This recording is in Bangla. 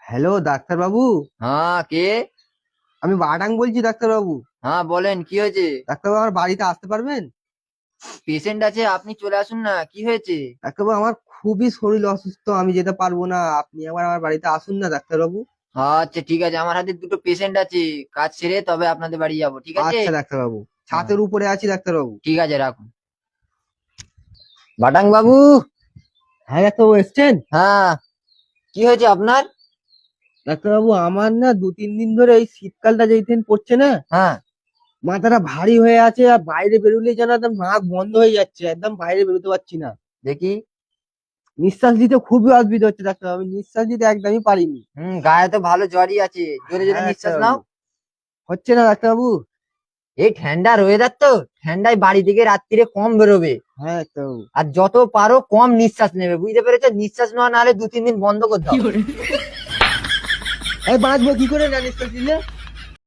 হ্যালো ডাক্তার বাবু। হ্যাঁ, কে? আমি বাটাং বলছি ডাক্তার বাবু। হ্যাঁ, বলেন কি হয়েছে? ডাক্তার বাবু আমার বাড়িতে আসতে পারবেন? পেশেন্ট আছে, আপনি চলে আসুন না, কি হয়েছে? ডাক্তার বাবু আমার খুবই শরীর অসুস্থ, আমি যেতে পারবো না, আপনি একবার আমার বাড়িতে আসুন না ডাক্তার বাবু। আচ্ছা ঠিক আছে, আমার হাতে দুটো পেশেন্ট আছে, কাজ সেরে তবে আপনাদের বাড়ি যাবো, ঠিক আছে? আচ্ছা ডাক্তার বাবু, হ্যাঁ, ছাতের উপরে আছি ডাক্তার বাবু। ঠিক আছে, রাখুন। বাটাং বাবু। হ্যাঁ ডাক্তার বাবু এসছেন? হ্যাঁ, কি হয়েছে আপনার? ডাক্তার বাবু আমার না 2-3 দিন ধরে এই শীতকালটা যেই দিন পড়ছে না, হ্যাঁ। মাথাটা ভারী হয়ে আছে আর বাইরে বেরোলে যেন একদম নাক বন্ধ হয়ে যাচ্ছে, একদম বাইরে বেরোতে পারছি না। দেখি। নিঃশ্বাস নিতে খুবই অসুবিধা হচ্ছে ডাক্তার বাবু, আমি নিঃশ্বাস নিতে একদমই পারিনি। গায়ে তো ভালো জ্বরই আছে, জোরে জোরে হ্যাঁ ডাক্তার নিঃশ্বাস বাবু, নাও। হচ্ছে না ডাক্তার বাবু। এই ঠান্ডার ওয়েদার তো, ঠান্ডায় বাড়ি থেকে রাত্রিরে কম বেরোবে। হ্যাঁ ডাক্তার বাবু। আর যত পারো কম নিঃশ্বাস নেবে, বুঝতে পেরেছো? নিঃশ্বাস নেওয়া নাহলে 2-3 দিন বন্ধ করে দাও। এই বাঁচবো কি করে না নিঃশ্বাস নিলে?